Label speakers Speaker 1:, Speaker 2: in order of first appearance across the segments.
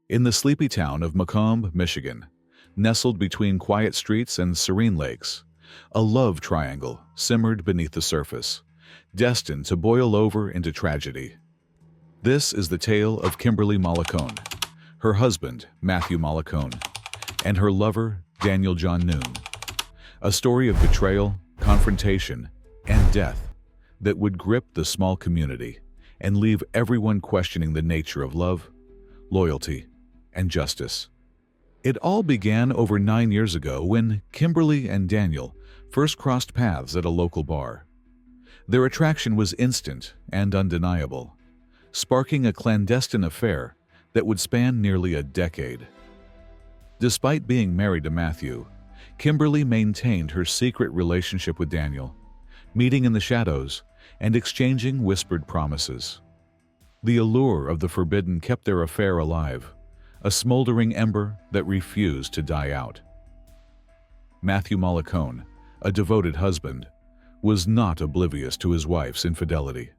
Speaker 1: In the sleepy town of Macomb, Michigan, nestled between quiet streets and serene lakes, a love triangle simmered beneath the surface, destined to boil over into tragedy. This is the tale of Kimberly Mollicone, her husband, Matthew Mollicone, and her lover, Daniel Gionoone. A story of betrayal, confrontation, and death that would grip the small community and leave everyone questioning the nature of love, loyalty, and justice. It all began over 9 years ago when Kimberly and Daniel first crossed paths at a local bar. Their attraction was instant and undeniable, sparking a clandestine affair that would span nearly a decade. Despite being married to Matthew, Kimberly maintained her secret relationship with Daniel, meeting in the shadows and exchanging whispered promises. The allure of the forbidden kept their affair alive, a smoldering ember that refused to die out. Matthew Mollicone, a devoted husband, was not oblivious to his wife's infidelity.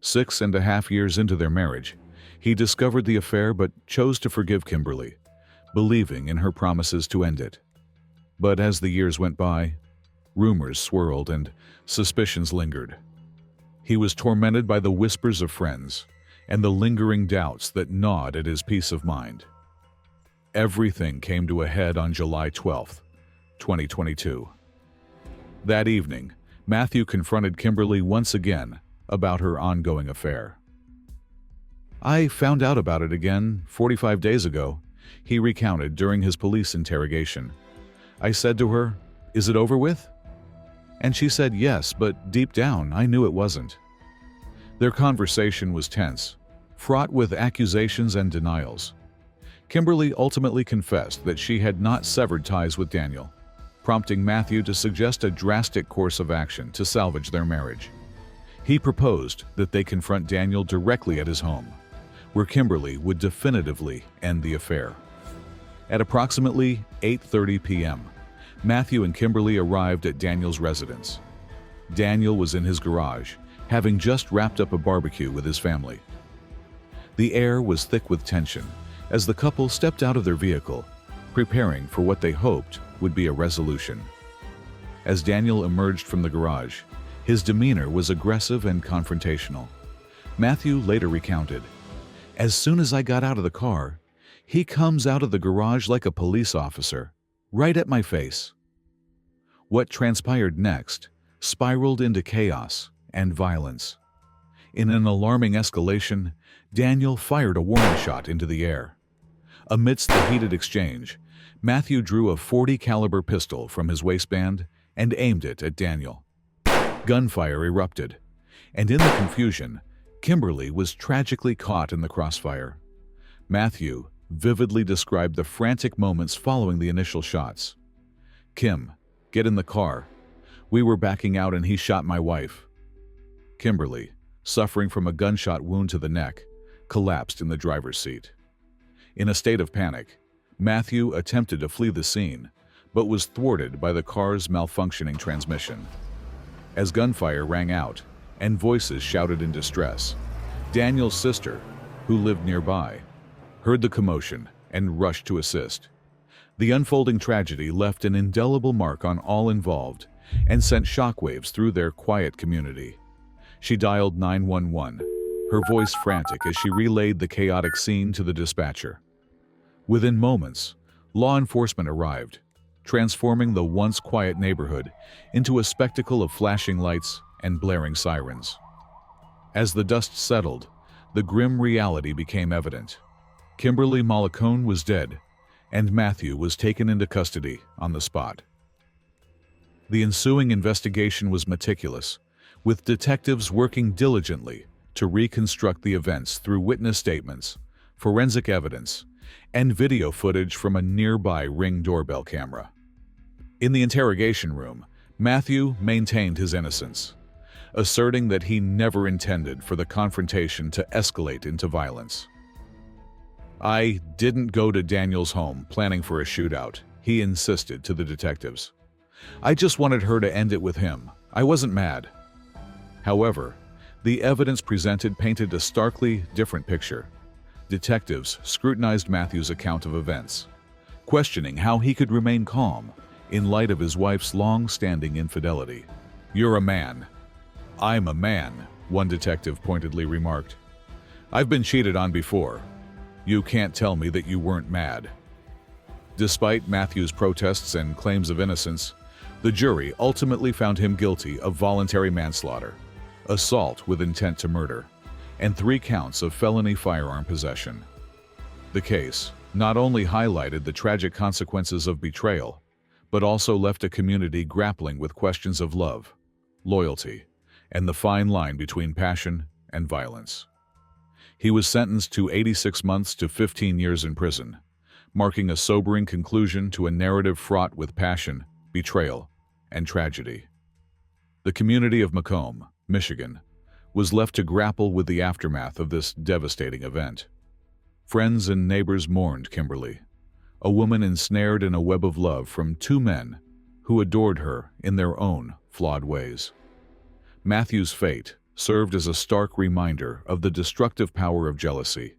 Speaker 1: 6.5 years into their marriage, he discovered the affair but chose to forgive Kimberly, believing in her promises to end it. But as the years went by, rumors swirled and suspicions lingered. He was tormented by the whispers of friends and the lingering doubts that gnawed at his peace of mind. Everything came to a head on July 12, 2022. That evening, Matthew confronted Kimberly once again about her ongoing affair. "I found out about it again 45 days ago," he recounted during his police interrogation. "I said to her, 'Is it over with?' And she said yes, but deep down I knew it wasn't." Their conversation was tense, fraught with accusations and denials. Kimberly ultimately confessed that she had not severed ties with Daniel, prompting Matthew to suggest a drastic course of action to salvage their marriage. He proposed that they confront Daniel directly at his home, where Kimberly would definitively end the affair. At approximately 8:30 p.m., Matthew and Kimberly arrived at Daniel's residence. Daniel was in his garage, having just wrapped up a barbecue with his family. The air was thick with tension as the couple stepped out of their vehicle, preparing for what they hoped would be a resolution. As Daniel emerged from the garage, his demeanor was aggressive and confrontational. Matthew later recounted, "As soon as I got out of the car, he comes out of the garage like a police officer, right at my face." What transpired next spiraled into chaos and violence. In an alarming escalation, Daniel fired a warning shot into the air. Amidst the heated exchange, Matthew drew a .40 caliber pistol from his waistband and aimed it at Daniel. Gunfire erupted, and in the confusion, Kimberly was tragically caught in the crossfire. Matthew vividly described the frantic moments following the initial shots. "Kim, get in the car. We were backing out and he shot my wife." Kimberly, suffering from a gunshot wound to the neck, collapsed in the driver's seat. In a state of panic, Matthew attempted to flee the scene, but was thwarted by the car's malfunctioning transmission. As gunfire rang out and voices shouted in distress, Daniel's sister, who lived nearby, heard the commotion and rushed to assist. The unfolding tragedy left an indelible mark on all involved and sent shockwaves through their quiet community. She dialed 911, her voice frantic as she relayed the chaotic scene to the dispatcher. Within moments, law enforcement arrived, transforming the once quiet neighborhood into a spectacle of flashing lights and blaring sirens. As the dust settled, the grim reality became evident. Kimberly Mollicone was dead, and Matthew was taken into custody on the spot. The ensuing investigation was meticulous, with detectives working diligently to reconstruct the events through witness statements, forensic evidence, and video footage from a nearby Ring doorbell camera. In the interrogation room, Matthew maintained his innocence, asserting that he never intended for the confrontation to escalate into violence. "I didn't go to Daniel's home planning for a shootout," he insisted to the detectives. "I just wanted her to end it with him. I wasn't mad." However, the evidence presented painted a starkly different picture. Detectives scrutinized Matthew's account of events, questioning how he could remain calm in light of his wife's long-standing infidelity. "You're a man." "I'm a man," one detective pointedly remarked. "I've been cheated on before. You can't tell me that you weren't mad." Despite Matthew's protests and claims of innocence, the jury ultimately found him guilty of voluntary manslaughter, assault with intent to murder, and 3 counts of felony firearm possession. The case not only highlighted the tragic consequences of betrayal, but also left a community grappling with questions of love, loyalty, and the fine line between passion and violence. He was sentenced to 86 months to 15 years in prison, marking a sobering conclusion to a narrative fraught with passion, betrayal, and tragedy. The community of Macomb, Michigan, was left to grapple with the aftermath of this devastating event. Friends and neighbors mourned Kimberly, a woman ensnared in a web of love from 2 men who adored her in their own flawed ways. Matthew's fate served as a stark reminder of the destructive power of jealousy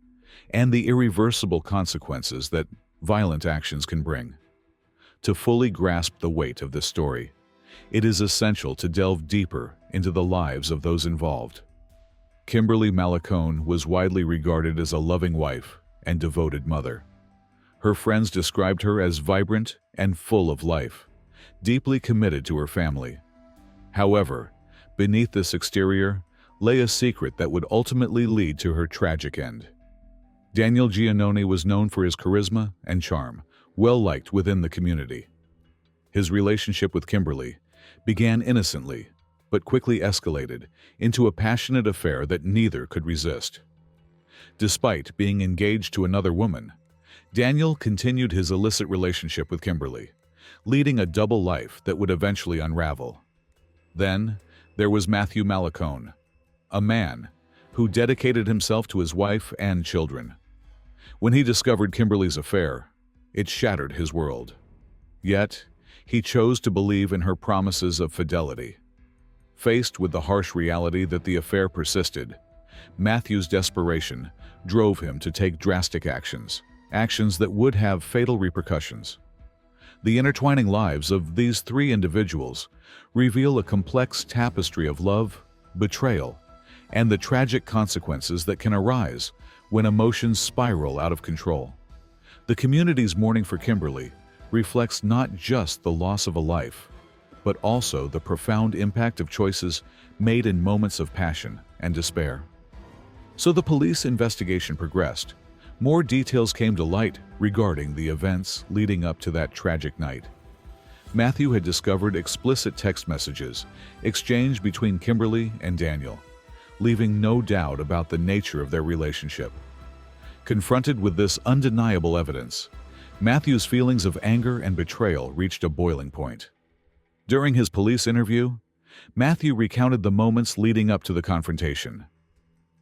Speaker 1: and the irreversible consequences that violent actions can bring. To fully grasp the weight of this story, it is essential to delve deeper into the lives of those involved. Kimberly Mollicone was widely regarded as a loving wife and devoted mother. Her friends described her as vibrant and full of life, deeply committed to her family. However, beneath this exterior lay a secret that would ultimately lead to her tragic end. Daniel Gionoone was known for his charisma and charm, well-liked within the community. His relationship with Kimberly began innocently, but quickly escalated into a passionate affair that neither could resist. Despite being engaged to another woman, Daniel continued his illicit relationship with Kimberly, leading a double life that would eventually unravel. Then, there was Matthew Mollicone, a man who dedicated himself to his wife and children. When he discovered Kimberly's affair, it shattered his world. Yet, he chose to believe in her promises of fidelity. Faced with the harsh reality that the affair persisted, Matthew's desperation drove him to take drastic actions that would have fatal repercussions. The intertwining lives of these 3 individuals reveal a complex tapestry of love, betrayal, and the tragic consequences that can arise when emotions spiral out of control. The community's mourning for Kimberly reflects not just the loss of a life, but also the profound impact of choices made in moments of passion and despair. So the police investigation progressed. More details came to light regarding the events leading up to that tragic night. Matthew had discovered explicit text messages exchanged between Kimberly and Daniel, leaving no doubt about the nature of their relationship. Confronted with this undeniable evidence, Matthew's feelings of anger and betrayal reached a boiling point. During his police interview, Matthew recounted the moments leading up to the confrontation.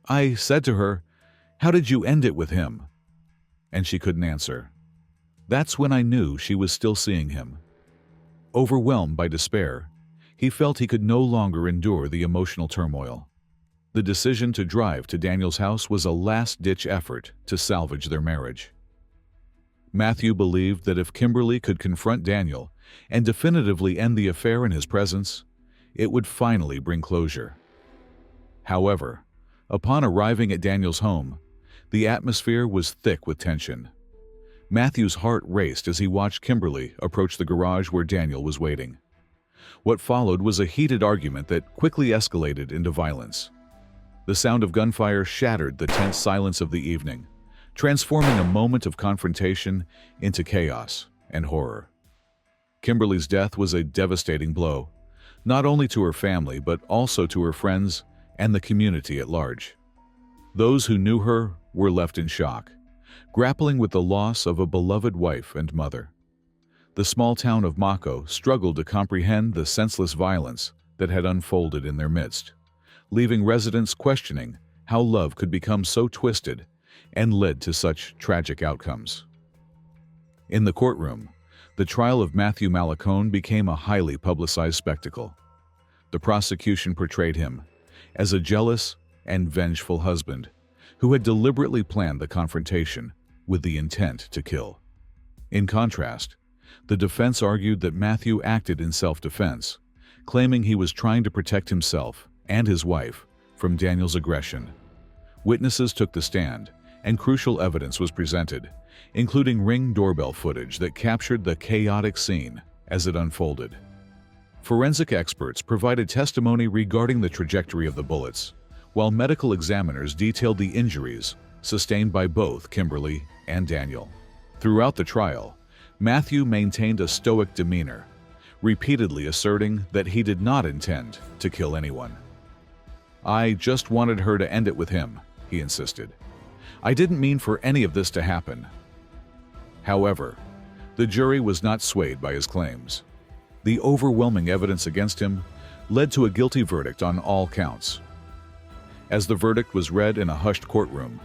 Speaker 1: "I said to her, 'How did you end it with him?' And she couldn't answer. That's when I knew she was still seeing him." Overwhelmed by despair, he felt he could no longer endure the emotional turmoil. The decision to drive to Daniel's house was a last-ditch effort to salvage their marriage. Matthew believed that if Kimberly could confront Daniel and definitively end the affair in his presence, it would finally bring closure. However, upon arriving at Daniel's home, the atmosphere was thick with tension. Matthew's heart raced as he watched Kimberly approach the garage where Daniel was waiting. What followed was a heated argument that quickly escalated into violence. The sound of gunfire shattered the tense silence of the evening, transforming a moment of confrontation into chaos and horror. Kimberly's death was a devastating blow, not only to her family but also to her friends and the community at large. Those who knew her were left in shock, grappling with the loss of a beloved wife and mother. The small town of Mako struggled to comprehend the senseless violence that had unfolded in their midst, leaving residents questioning how love could become so twisted and led to such tragic outcomes. In the courtroom, the trial of Matthew Mollicone became a highly publicized spectacle. The prosecution portrayed him as a jealous and vengeful husband, who had deliberately planned the confrontation with the intent to kill. In contrast, the defense argued that Matthew acted in self-defense, claiming he was trying to protect himself and his wife from Daniel's aggression. Witnesses took the stand, and crucial evidence was presented, including Ring doorbell footage that captured the chaotic scene as it unfolded. Forensic experts provided testimony regarding the trajectory of the bullets, while medical examiners detailed the injuries sustained by both Kimberly and Daniel. Throughout the trial, Matthew maintained a stoic demeanor, repeatedly asserting that he did not intend to kill anyone. "I just wanted her to end it with him," he insisted. "I didn't mean for any of this to happen." However, the jury was not swayed by his claims. The overwhelming evidence against him led to a guilty verdict on all counts. As the verdict was read in a hushed courtroom,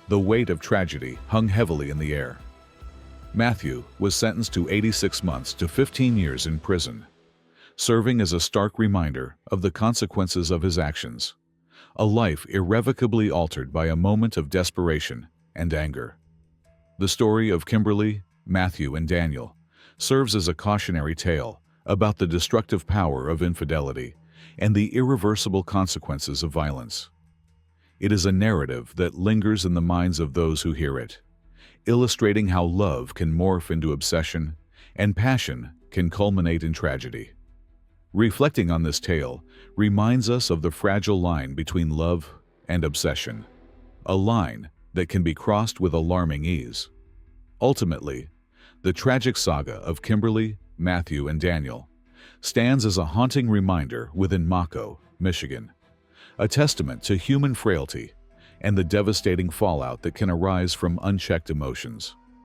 Speaker 1: the weight of tragedy hung heavily in the air. Matthew was sentenced to 86 months to 15 years in prison, serving as a stark reminder of the consequences of his actions, a life irrevocably altered by a moment of desperation and anger. The story of Kimberly, Matthew, and Daniel serves as a cautionary tale about the destructive power of infidelity and the irreversible consequences of violence. It is a narrative that lingers in the minds of those who hear it, illustrating how love can morph into obsession and passion can culminate in tragedy. Reflecting on this tale reminds us of the fragile line between love and obsession, a line that can be crossed with alarming ease. Ultimately, the tragic saga of Kimberly, Matthew, and Daniel stands as a haunting reminder within Mako, Michigan, a testament to human frailty and the devastating fallout that can arise from unchecked emotions.